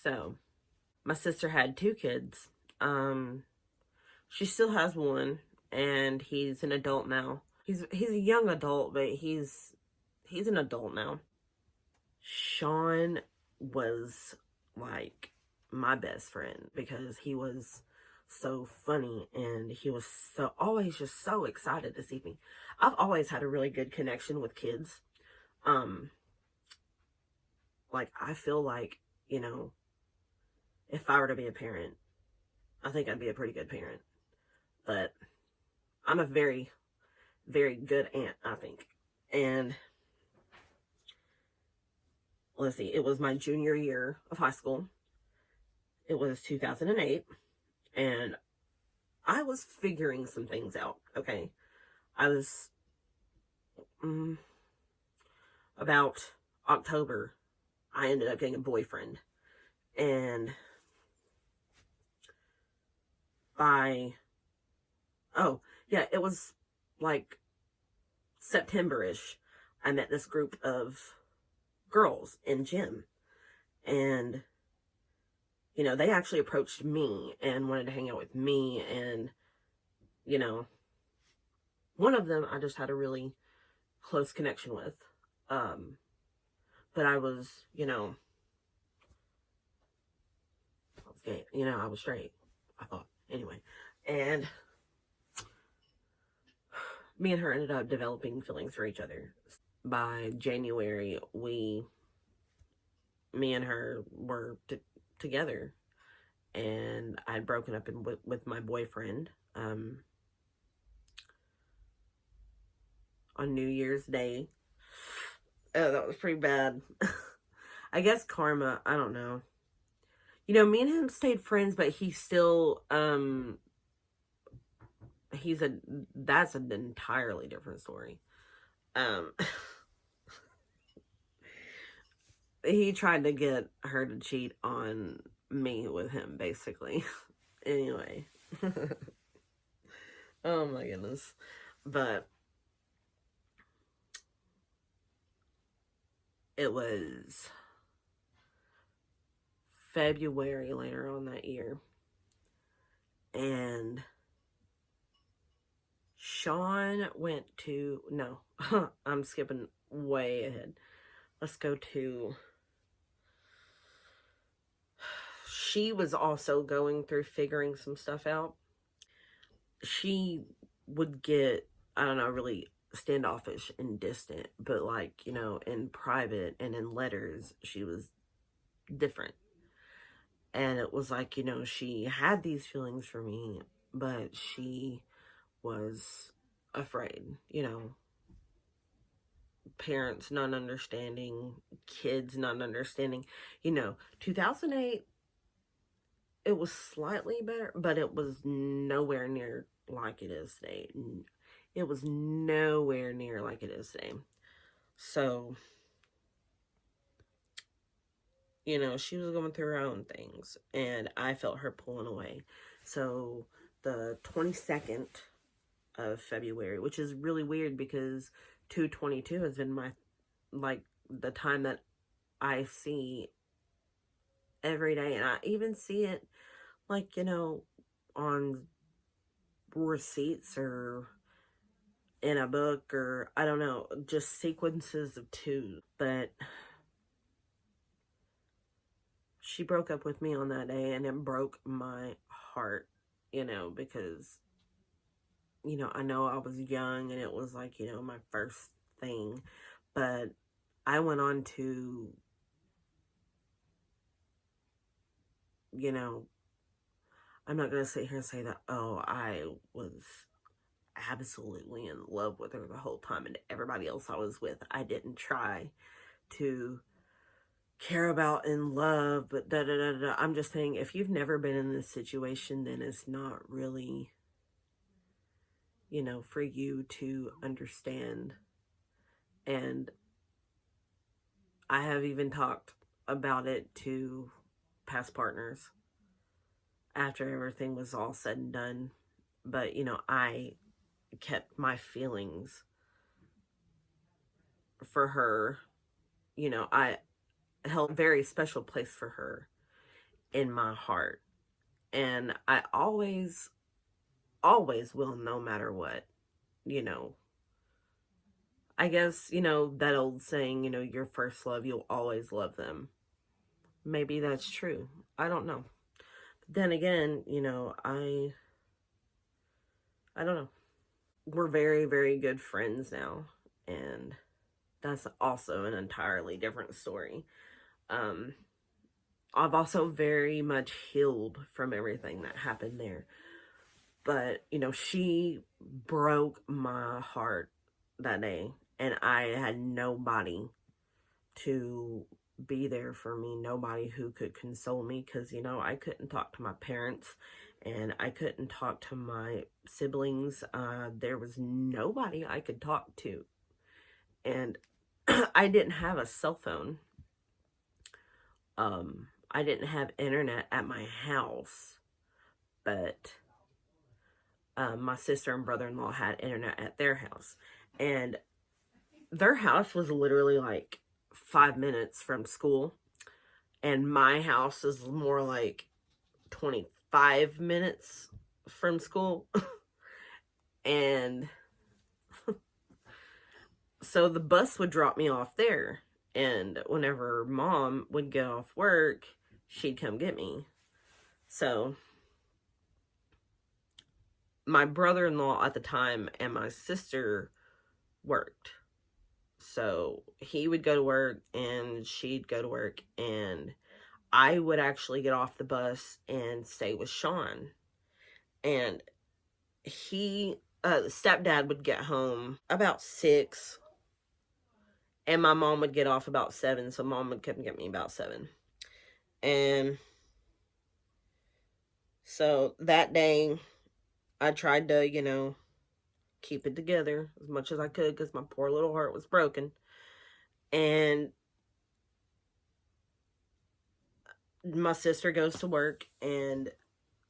So, my sister had 2 kids. She still has one, and he's an adult now. He's a young adult, but he's an adult now. Shawn was like my best friend because he was so funny and he was so always just so excited to see me. I've always had a really good connection with kids. Like I feel like, if I were to be a parent, I think I'd be a pretty good parent. But I'm a very, very good aunt, I think. And let's see, it was my junior year of high school. It was 2008, and I was figuring some things out, okay? I was, about October, I ended up getting a boyfriend. And it was like September-ish, I met this group of girls in gym. And, they actually approached me and wanted to hang out with me. And, one of them I just had a really close connection with. But I was, I was gay, I was straight, I thought, anyway. And me and her ended up developing feelings for each other. By January, me and her were together, and I'd broken up with my boyfriend on New Year's Day. Oh, that was pretty bad. I guess karma, I don't know. Me and him stayed friends, but he still, that's an entirely different story. He tried to get her to cheat on me with him, basically. Anyway. Oh my goodness. But it was February later on that year. And Shawn went to, no, I'm skipping way ahead. Let's go to, she was also going through figuring some stuff out. She would get, I don't know, really standoffish and distant, but like, in private and in letters, she was different. And it was like, she had these feelings for me, but she was afraid, parents not understanding, kids not understanding. 2008, it was slightly better, but it was nowhere near like it is today. It was nowhere near like it is today. So, she was going through her own things, and I felt her pulling away. So, the 22nd of February, which is really weird because 2/22 has been the time that I see every day, and I even see it on receipts or in a book, or I don't know, just sequences of 2. But she broke up with me on that day, and it broke my heart, because I know I was young, and it was like, my first thing, but I went on to, I'm not going to sit here and say that, I was absolutely in love with her the whole time, and everybody else I was with, I didn't try to care about and love, but da-da-da-da. I'm just saying, if you've never been in this situation, then it's not really, for you to understand. And I have even talked about it to past partners after everything was all said and done. But, I kept my feelings for her. I held a very special place for her. in my heart. And I always, always will, no matter what. You know, I guess, that old saying, your first love, you'll always love them. Maybe that's true. I don't know. But then again, I don't know. We're very, very good friends now. And that's also an entirely different story. Um, I've also very much healed from everything that happened there. But, she broke my heart that day. And I had nobody to be there for me, nobody who could console me, because, I couldn't talk to my parents and I couldn't talk to my siblings. There was nobody I could talk to. And I didn't have a cell phone. I didn't have internet at my house, but my sister and brother-in-law had internet at their house. And their house was literally like 5 minutes from school. And my house is more like 25 minutes from school. And so the bus would drop me off there. And whenever mom would get off work, she'd come get me. So my brother-in-law at the time and my sister worked. So he would go to work and she'd go to work, and I would actually get off the bus and stay with Shawn. And stepdad would get home about 6, and my mom would get off about 7, so mom would come get me about 7. And so that day, I tried to, keep it together as much as I could, because my poor little heart was broken. And my sister goes to work, and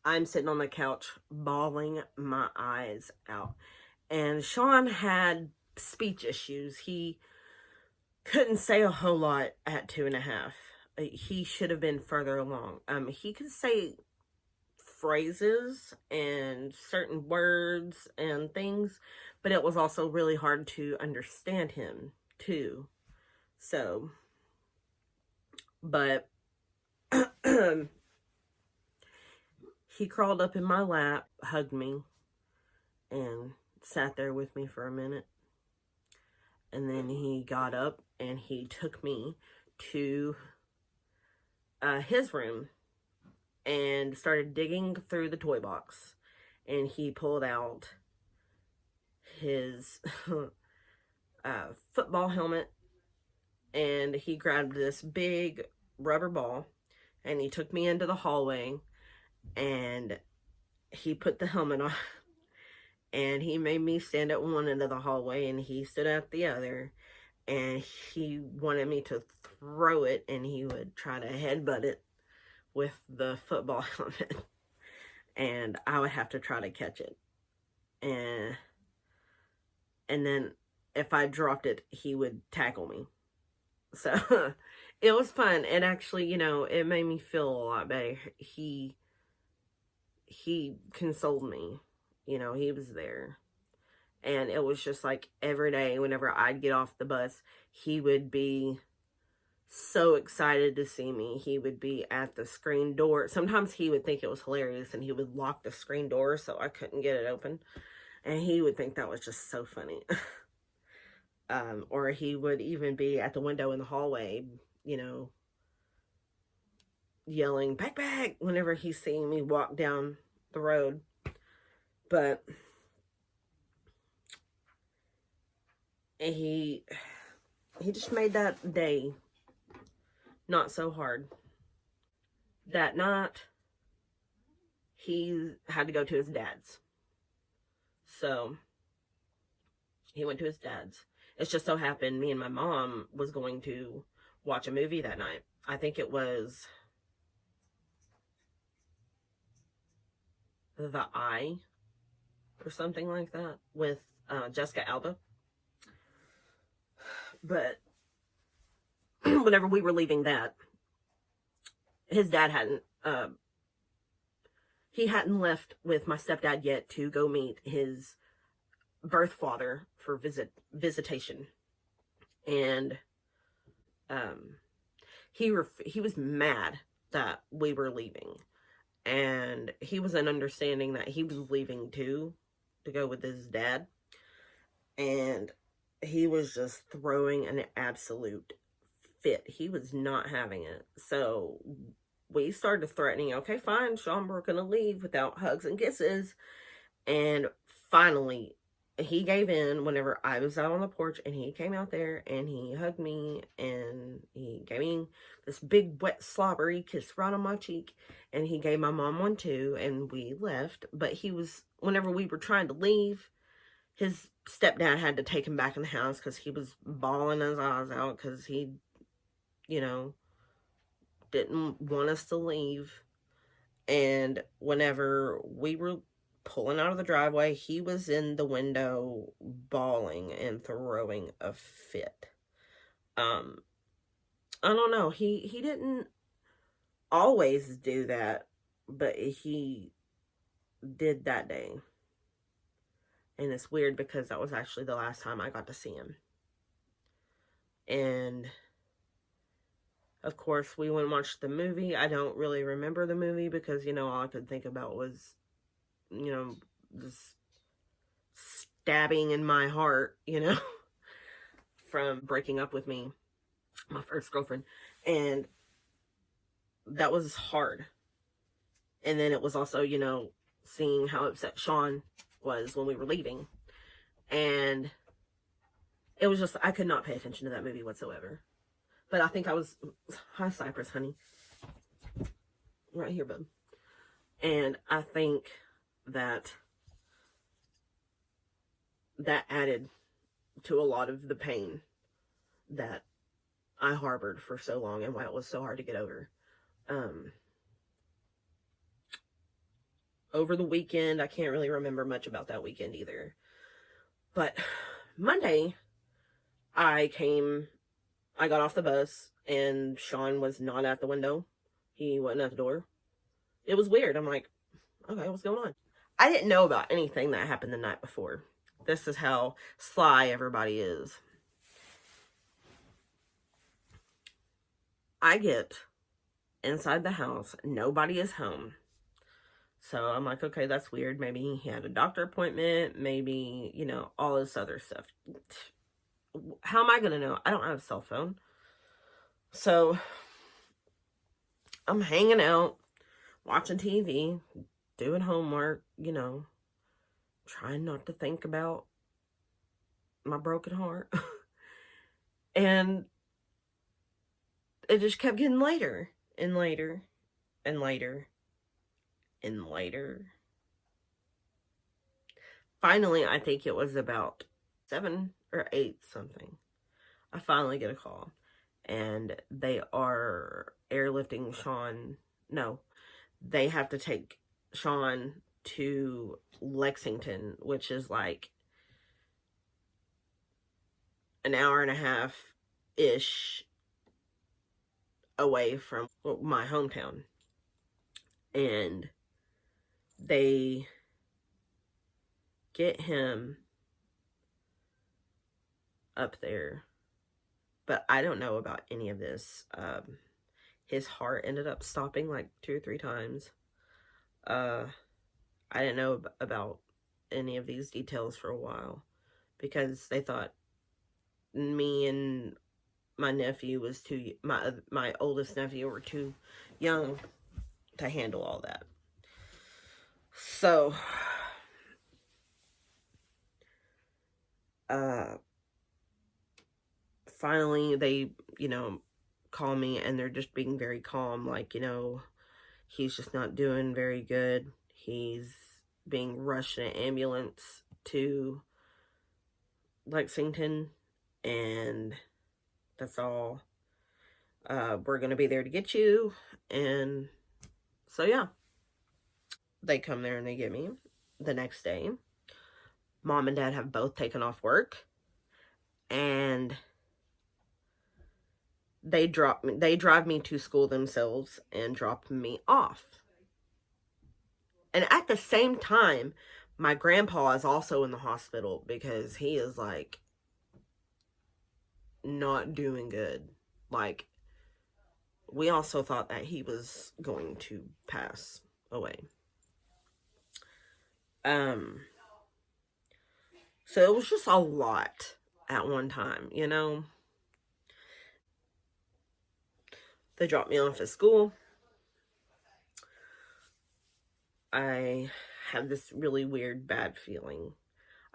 I'm sitting on the couch bawling my eyes out. And Shawn had speech issues. He couldn't say a whole lot at 2.5. He should have been further along. He could say phrases and certain words and things, but it was also really hard to understand him too. So, but he crawled up in my lap, hugged me, and sat there with me for a minute. And then he got up and he took me to his room and started digging through the toy box. And he pulled out his football helmet, and he grabbed this big rubber ball, and he took me into the hallway, and he put the helmet on, and he made me stand at one end of the hallway, and he stood at the other, and he wanted me to throw it, and he would try to headbutt it with the football helmet, and I would have to try to catch it. And then if I dropped it, he would tackle me. So it was fun. And actually, it made me feel a lot better. He consoled me. He was there. And it was just like every day whenever I'd get off the bus, he would be so excited to see me. He would be at the screen door. Sometimes he would think it was hilarious, and he would lock the screen door so I couldn't get it open. And he would think that was just so funny. Or he would even be at the window in the hallway, yelling, "Back, back," whenever he's seeing me walk down the road. But he just made that day not so hard. That night, he had to go to his dad's. So he went to his dad's. It just so happened me and my mom was going to watch a movie that night. I think it was The Eye or something like that with Jessica Alba. But whenever we were leaving that, his dad hadn't uh, he hadn't left with my stepdad yet to go meet his birth father for visitation. And he was mad that we were leaving, and he was an understanding that he was leaving too, to go with his dad, and he was just throwing an absolute fit. He was not having it. So we started threatening, okay, fine, Shawn, we're gonna leave without hugs and kisses. And finally, he gave in whenever I was out on the porch, and he came out there and he hugged me and he gave me this big wet slobbery kiss right on my cheek, and he gave my mom one too, and we left. But whenever we were trying to leave, his stepdad had to take him back in the house because he was bawling his eyes out because he, didn't want us to leave. And whenever we were pulling out of the driveway, he was in the window bawling and throwing a fit. I don't know. He didn't always do that, but he did that day. And it's weird because that was actually the last time I got to see him. And of course, we went and watched the movie. I don't really remember the movie because, all I could think about was, this stabbing in my heart, from breaking up with me, my first girlfriend. And that was hard. And then it was also, seeing how upset Shawn was when we were leaving. And it was just, I could not pay attention to that movie whatsoever. But I think I was, hi Cypress, honey. Right here, bub. And I think that added to a lot of the pain that I harbored for so long and why it was so hard to get over. Over the weekend, I can't really remember much about that weekend either. But Monday, I got off the bus and Shawn was not at the window. He wasn't at the door. It was weird. I'm like, okay, what's going on? I didn't know about anything that happened the night before. This is how sly everybody is. I get inside the house. Nobody is home. So I'm like, okay, that's weird. Maybe he had a doctor appointment. Maybe, all this other stuff. How am I going to know? I don't have a cell phone. So I'm hanging out, watching TV, doing homework, trying not to think about my broken heart. And it just kept getting later and later and later and later. Finally, I think it was about 7 or 8 something. I finally get a call. And they are airlifting Shawn. No, they have to take Shawn to Lexington, which is like an hour and a half-ish away from my hometown. And they get him up there. But I don't know about any of this. His heart ended up stopping like 2 or 3 times. I didn't know about any of these details for a while because they thought me and my nephew was my oldest nephew were too young to handle all that. So, finally they, call me and they're just being very calm. Like, he's just not doing very good. He's being rushed in an ambulance to Lexington, and that's all. We're going to be there to get you. And so, yeah. They come there and they get me the next day. Mom and Dad have both taken off work. And They drive me to school themselves and drop me off. And at the same time, my grandpa is also in the hospital because he is like not doing good. Like, we also thought that he was going to pass away. So it was just a lot at one time, you know. They dropped me off at school. I have this really weird bad feeling.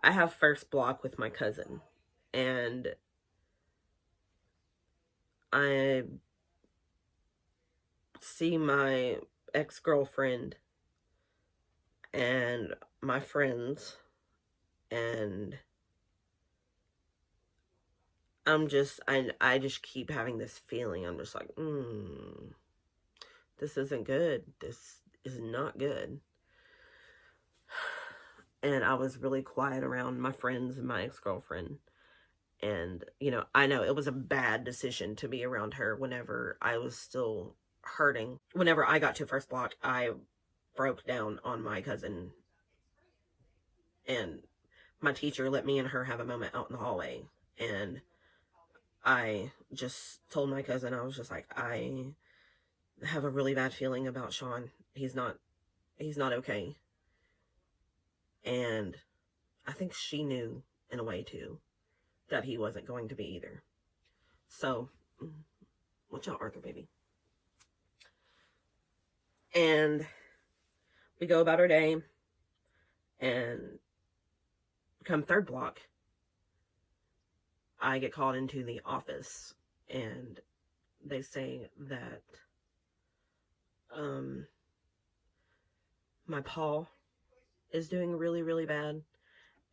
I have first block with my cousin, and I see my ex-girlfriend and my friends, and I just keep having this feeling. I'm just like, this isn't good. This is not good. And I was really quiet around my friends and my ex-girlfriend. And, you know, I know it was a bad decision to be around her whenever I was still hurting. Whenever I got to first block, I broke down on my cousin. And my teacher let me and her have a moment out in the hallway. And I just told my cousin, I was just like, I have a really bad feeling about Shawn. He's not okay. And I think she knew in a way too that he wasn't going to be either. So, watch out, Arthur, baby. And we go about our day, and come third block, I get called into the office, and they say that my paw is doing really, really bad,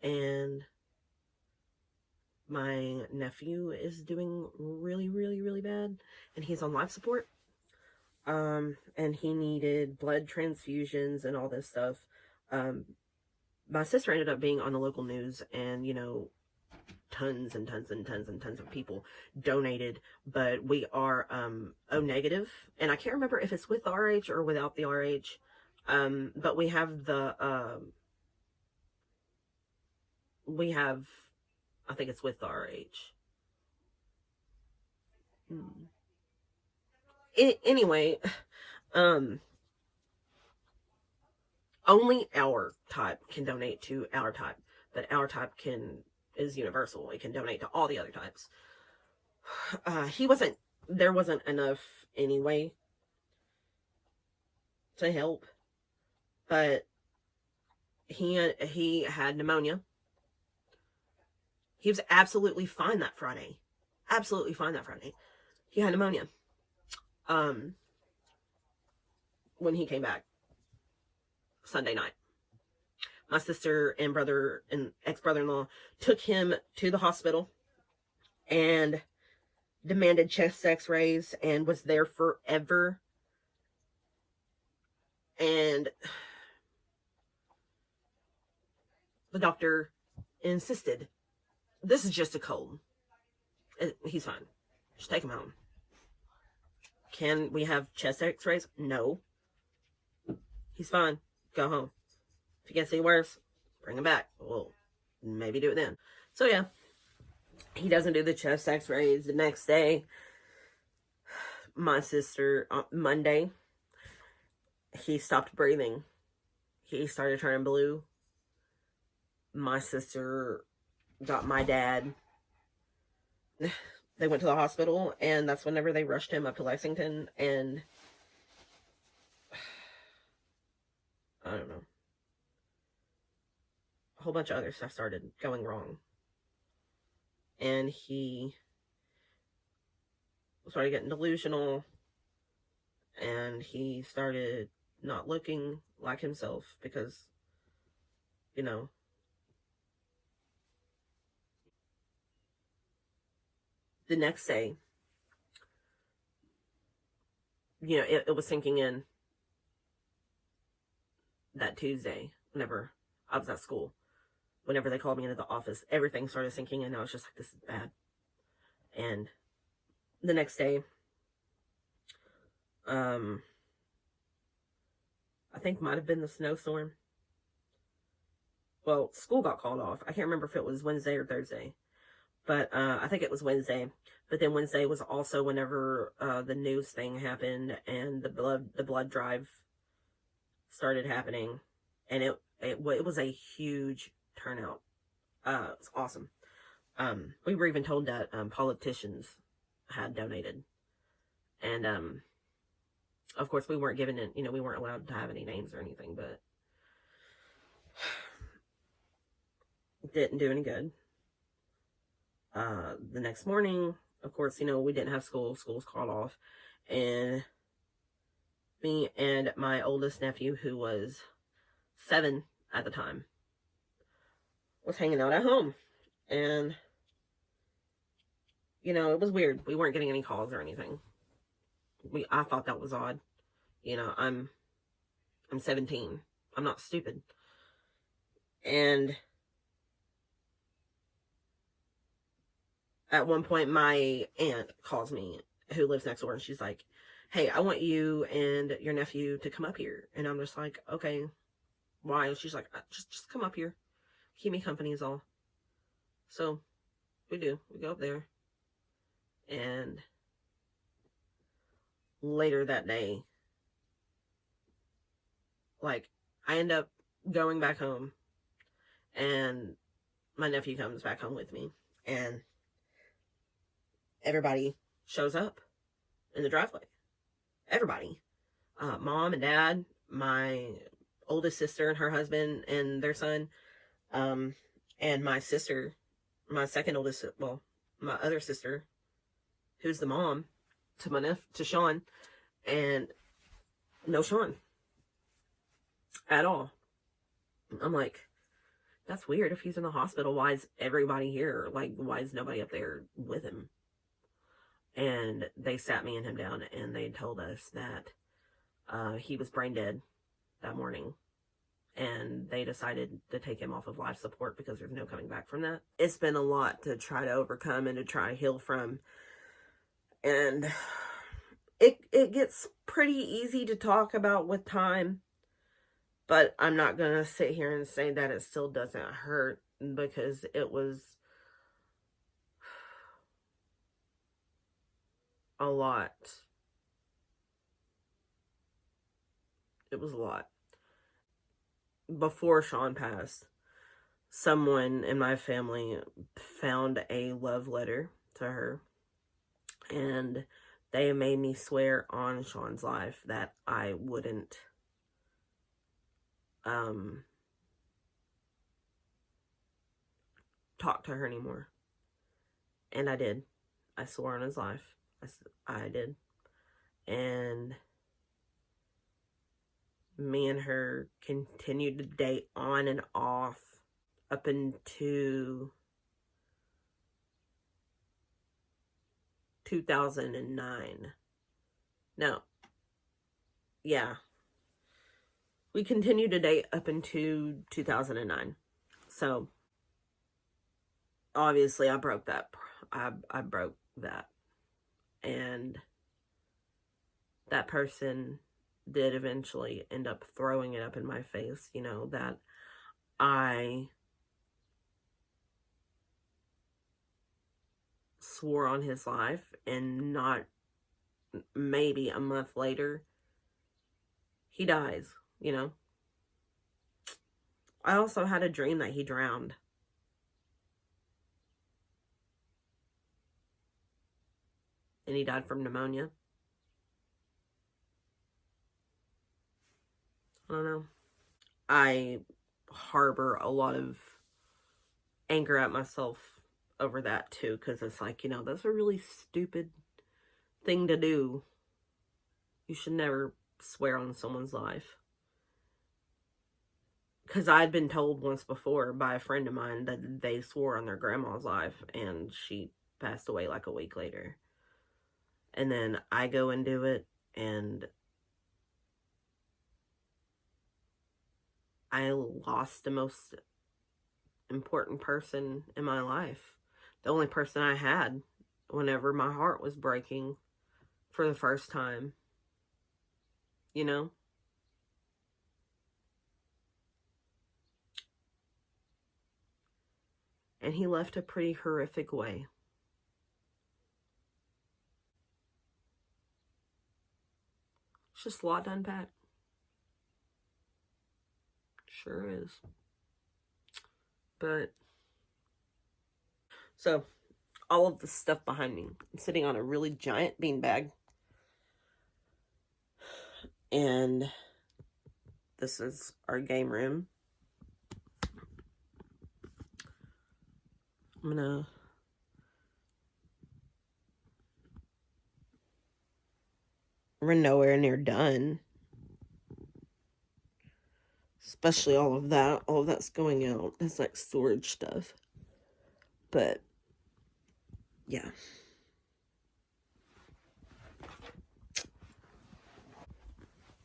and my nephew is doing really, really, really bad, and he's on life support. And he needed blood transfusions and all this stuff. My sister ended up being on the local news, and, you know, tons and tons and tons and tons of people donated, but we are O negative, and I can't remember if it's with the RH or without the RH. But we have the I think it's with the RH. Anyway, only our type can donate to our type, but our type is universal. It can donate to all the other types. There wasn't enough anyway to help, but he had pneumonia. He was absolutely fine that Friday. Absolutely fine that Friday. He had pneumonia. When he came back Sunday night, my sister and brother and ex-brother-in-law took him to the hospital and demanded chest x-rays and was there forever. And the doctor insisted, this is just a cold. He's fine. Just take him home. Can we have chest x-rays? No. He's fine. Go home. If he gets any worse, bring him back. We'll maybe do it then. So yeah, he doesn't do the chest x-rays. The next day, my sister, Monday, he stopped breathing. He started turning blue. My sister got my dad. They went to the hospital, and that's whenever they rushed him up to Lexington, and I don't know. A whole bunch of other stuff started going wrong. And he started getting delusional, and he started not looking like himself because, you know, the next day, you know, it was sinking in that Tuesday, whenever I was at school. Whenever they called me into the office, everything started sinking in. I was just like, this is bad. And the next day, I think might have been the snowstorm. Well, school got called off. I can't remember if it was Wednesday or Thursday, but I think it was Wednesday. But then Wednesday was also whenever the news thing happened and the blood drive started happening, and it was a huge turnout. It was awesome. We were even told that politicians had donated, and of course we weren't given it. We weren't allowed to have any names or anything, but didn't do any good. The next morning, of course, we didn't have school. School's called off, and me and my oldest nephew, who was 7 at the time, was hanging out at home, and it was weird. We weren't getting any calls or anything. I thought that was odd. I'm 17. I'm not stupid. And at one point, my aunt calls me, who lives next door, and she's like, "Hey, I want you and your nephew to come up here." And I'm just like, "Okay, why?" And she's like, just come up here. Keep me company is all." So we do. We go up there. And later that day, like, I end up going back home, and my nephew comes back home with me, and everybody shows up in the driveway. Everybody. Mom and dad, my oldest sister and her husband and their son, and my sister, my second oldest, well, my other sister, who's the mom to Shawn, and no Shawn at all. I'm like, that's weird. If he's in the hospital, why is everybody here? Like, why is nobody up there with him? And they sat me and him down, and they told us that he was brain dead that morning, and they decided to take him off of life support because there's no coming back from that. It's been a lot to try to overcome and to try to heal from, and it gets pretty easy to talk about with time, but I'm not gonna sit here and say that it still doesn't hurt, because it was a lot. It was a lot. Before Shawn passed, someone in my family found a love letter to her, and they made me swear on Shawn's life that I wouldn't talk to her anymore. And I did. I swore on his life. I did. And me and her continued to date on and off up into 2009. No. Yeah. We continued to date up into 2009. So, obviously, I broke that. I broke that. And that person did eventually end up throwing it up in my face, that I swore on his life, and not maybe a month later, he dies, I also had a dream that he drowned. And he died from pneumonia. I don't know. I harbor a lot of anger at myself over that too, because it's like, that's a really stupid thing to do. You should never swear on someone's life. Because I'd been told once before by a friend of mine that they swore on their grandma's life, and she passed away like a week later. And then I go and do it, and I lost the most important person in my life. The only person I had whenever my heart was breaking for the first time, you know? And he left a pretty horrific way. It's just a lot to unpack. Sure is. But, so, all of the stuff behind me. I'm sitting on a really giant beanbag. And this is our game room. We're nowhere near done. Especially all of that's going out. That's like storage stuff. But, yeah.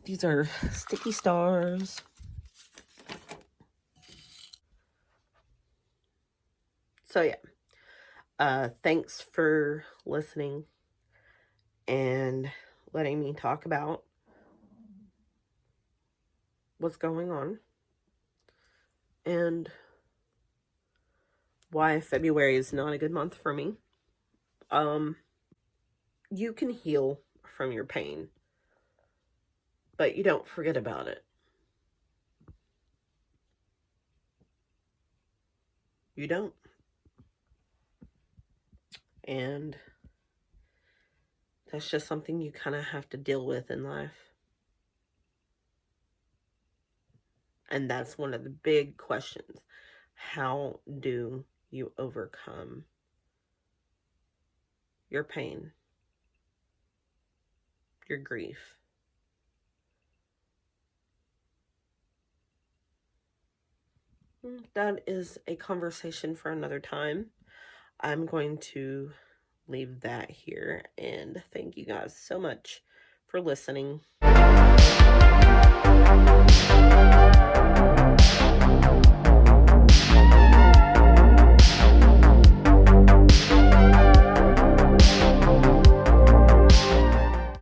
These are sticky stars. So, yeah. Thanks for listening and letting me talk about what's going on and why February is not a good month for me. You can heal from your pain, but you don't forget about it. You don't. And that's just something you kind of have to deal with in life. And that's one of the big questions. How do you overcome your pain, your grief? That is a conversation for another time. I'm going to leave that here, and thank you guys so much for listening.